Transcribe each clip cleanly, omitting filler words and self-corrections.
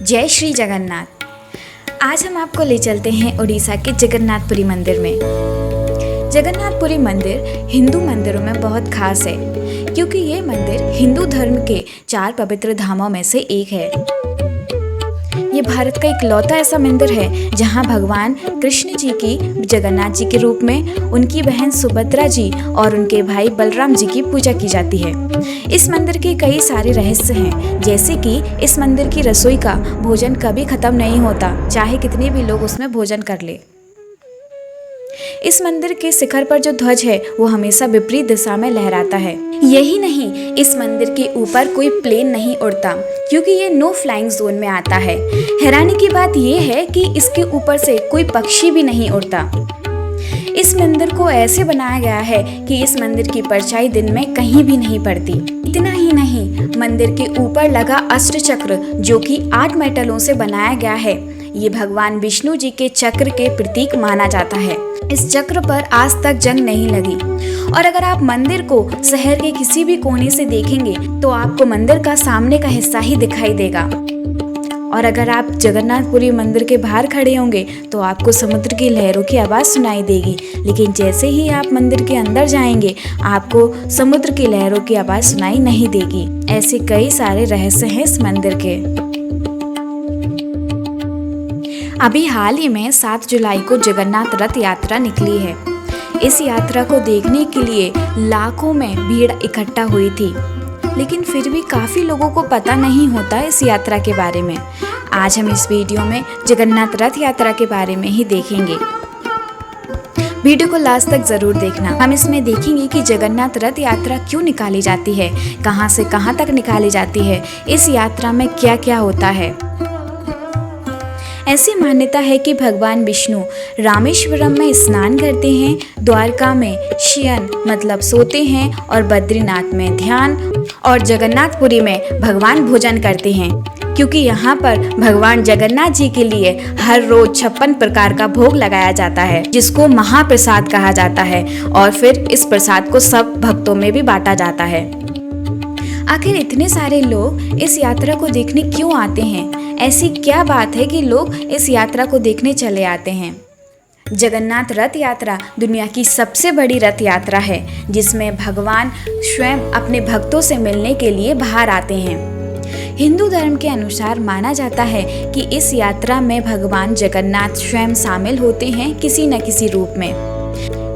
जय श्री जगन्नाथ। आज हम आपको ले चलते हैं उड़ीसा के जगन्नाथपुरी मंदिर में। जगन्नाथपुरी मंदिर हिंदू मंदिरों में बहुत खास है क्योंकि ये मंदिर हिंदू धर्म के 4 पवित्र धामों में से एक है। ये भारत का इकलौता ऐसा मंदिर है जहां भगवान कृष्ण जी की जगन्नाथ जी के रूप में, उनकी बहन सुभद्रा जी और उनके भाई बलराम जी की पूजा की जाती है। इस मंदिर के कई सारे रहस्य हैं, जैसे कि इस मंदिर की रसोई का भोजन कभी खत्म नहीं होता, चाहे कितने भी लोग उसमें भोजन कर ले। इस मंदिर के शिखर पर जो ध्वज है वो हमेशा विपरीत दिशा में लहराता है। यही नहीं, इस मंदिर के ऊपर कोई प्लेन नहीं उड़ता क्योंकि ये नो फ्लाइंग जोन में आता है। हैरानी की बात ये है कि इसके ऊपर से कोई पक्षी भी नहीं उड़ता। इस मंदिर को ऐसे बनाया गया है कि इस मंदिर की परछाई दिन में कहीं भी नहीं पड़ती। इतना ही नहीं, मंदिर के ऊपर लगा अष्ट चक्र जो कि 8 मेटलों से बनाया गया है, ये भगवान विष्णु जी के चक्र के प्रतीक माना जाता है। इस चक्र पर आज तक जंग नहीं लगी और अगर आप मंदिर को शहर के किसी भी कोने से देखेंगे तो आपको मंदिर का सामने का हिस्सा ही दिखाई देगा। और अगर आप जगन्नाथपुरी मंदिर के बाहर खड़े होंगे तो आपको समुद्र की लहरों की आवाज़ सुनाई देगी, लेकिन जैसे ही आप मंदिर के अंदर जाएंगे आपको समुद्र की लहरों की आवाज़ सुनाई नहीं देगी। ऐसे कई सारे रहस्य हैं इस मंदिर के। अभी हाल ही में 7 जुलाई को जगन्नाथ रथ यात्रा निकली है। इस यात्रा को देखने के लिए लाखों में भीड़ इकट्ठा हुई थी, लेकिन फिर भी काफ़ी लोगों को पता नहीं होता इस यात्रा के बारे में। आज हम इस वीडियो में जगन्नाथ रथ यात्रा के बारे में ही देखेंगे। वीडियो को लास्ट तक ज़रूर देखना। हम इसमें देखेंगे कि जगन्नाथ रथ यात्रा क्यों निकाली जाती है, कहां से कहां तक निकाली जाती है, इस यात्रा में क्या क्या होता है। ऐसी मान्यता है कि भगवान विष्णु रामेश्वरम में स्नान करते हैं, द्वारका में शयन मतलब सोते हैं और बद्रीनाथ में ध्यान, और जगन्नाथपुरी में भगवान भोजन करते हैं क्योंकि यहाँ पर भगवान जगन्नाथ जी के लिए हर रोज 56 प्रकार का भोग लगाया जाता है, जिसको महाप्रसाद कहा जाता है, और फिर इस प्रसाद को सब भक्तों में भी बांटा जाता है। आखिर इतने सारे लोग इस यात्रा को देखने क्यों आते हैं? ऐसी क्या बात है कि लोग इस यात्रा को देखने चले आते हैं? जगन्नाथ रथ यात्रा दुनिया की सबसे बड़ी रथ यात्रा है जिसमें भगवान स्वयं अपने भक्तों से मिलने के लिए बाहर आते हैं। हिंदू धर्म के अनुसार माना जाता है कि इस यात्रा में भगवान जगन्नाथ स्वयं शामिल होते हैं किसी न किसी रूप में।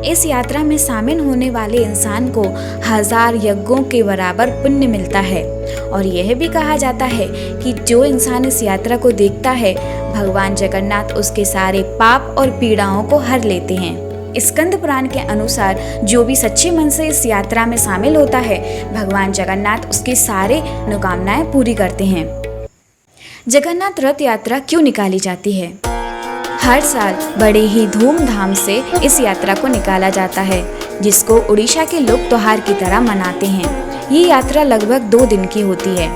इस यात्रा में शामिल होने वाले इंसान को 1000 यज्ञों के बराबर पुण्य मिलता है, और यह भी कहा जाता है कि जो इंसान इस यात्रा को देखता है भगवान जगन्नाथ उसके सारे पाप और पीड़ाओं को हर लेते हैं। स्कंद पुराण के अनुसार जो भी सच्चे मन से इस यात्रा में शामिल होता है भगवान जगन्नाथ उसकी सारे मनोकामनाएं पूरी करते हैं। जगन्नाथ रथ यात्रा क्यों निकाली जाती है? हर साल बड़े ही धूमधाम से इस यात्रा को निकाला जाता है, जिसको उड़ीसा के लोग त्योहार की तरह मनाते हैं। ये यात्रा लगभग 2 दिन की होती है।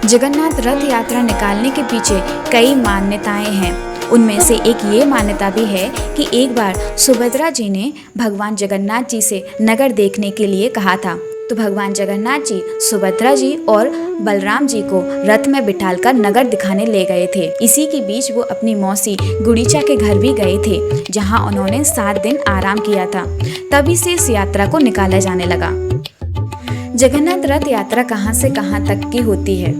जगन्नाथ रथ यात्रा निकालने के पीछे कई मान्यताएं हैं। उनमें से एक ये मान्यता भी है कि एक बार सुभद्रा जी ने भगवान जगन्नाथ जी से नगर देखने के लिए कहा था, तो भगवान जगन्नाथ जी सुभद्रा जी और बलराम जी को रथ में बिठालकर नगर दिखाने ले गए थे। इसी के बीच वो अपनी मौसी गुड़ीचा के घर भी गए थे, जहां उन्होंने 7 दिन आराम किया था। तभी से इस यात्रा को निकाला जाने लगा। जगन्नाथ रथ यात्रा कहां से कहां तक की होती है?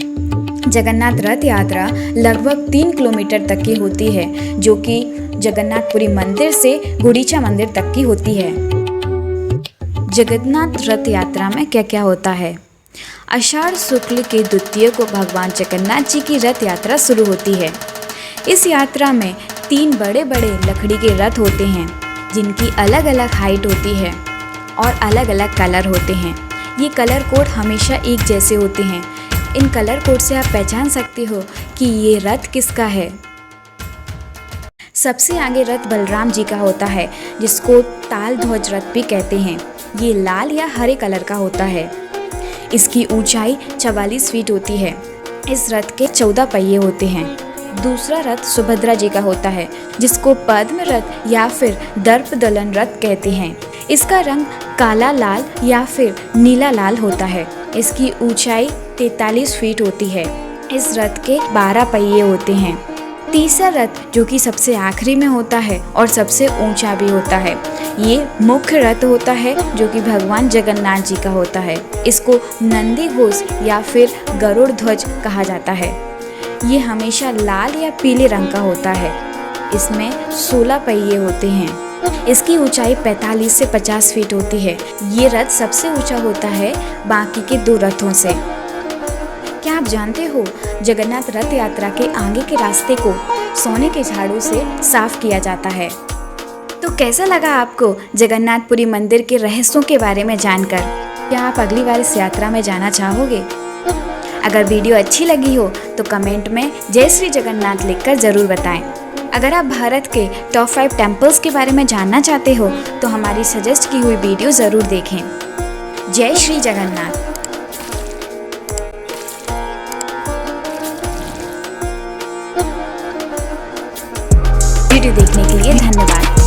जगन्नाथ रथ यात्रा लगभग 3 किलोमीटर तक की होती है, जो कि जगन्नाथपुरी मंदिर से गुड़ीचा मंदिर तक की होती है। जगन्नाथ रथ यात्रा में क्या क्या होता है? आषाढ़ शुक्ल के द्वितीय को भगवान जगन्नाथ जी की रथ यात्रा शुरू होती है। इस यात्रा में 3 बड़े बड़े लकड़ी के रथ होते हैं, जिनकी अलग अलग हाइट होती है और अलग अलग कलर होते हैं। ये कलर कोड हमेशा एक जैसे होते हैं। इन कलर कोड से आप पहचान सकते हो कि ये रथ किसका है। सबसे आगे रथ बलराम जी का होता है, जिसको ताल ध्वज रथ भी कहते हैं। ये लाल या हरे कलर का होता है। इसकी ऊंचाई 44 फीट होती है। इस रथ के 14 पहिए होते हैं। दूसरा रथ सुभद्रा जी का होता है, जिसको पद्म रथ या फिर दर्प दलन रथ कहते हैं। इसका रंग काला लाल या फिर नीला लाल होता है। इसकी ऊंचाई 43 फीट होती है। इस रथ के 12 पहिए होते हैं। तीसरा रथ जो कि सबसे आखिरी में होता है और सबसे ऊंचा भी होता है, ये मुख्य रथ होता है जो कि भगवान जगन्नाथ जी का होता है। इसको नंदी घोष या फिर गरुड़ ध्वज कहा जाता है। ये हमेशा लाल या पीले रंग का होता है। इसमें 16 पहिए होते हैं। इसकी ऊंचाई 45 से 50 फीट होती है। ये रथ सबसे ऊंचा होता है बाकी के 2 रथों से। क्या आप जानते हो जगन्नाथ रथ यात्रा के आगे के रास्ते को सोने के झाड़ू से साफ किया जाता है। तो कैसा लगा आपको जगन्नाथपुरी मंदिर के रहस्यों के बारे में जानकर? क्या आप अगली बार इस यात्रा में जाना चाहोगे? अगर वीडियो अच्छी लगी हो तो कमेंट में जय श्री जगन्नाथ लिखकर ज़रूर बताएं। अगर आप भारत के टॉप 5 टेम्पल्स के बारे में जानना चाहते हो तो हमारी सजेस्ट की हुई वीडियो ज़रूर देखें। जय श्री जगन्नाथ। वीडियो देखने के लिए धन्यवाद।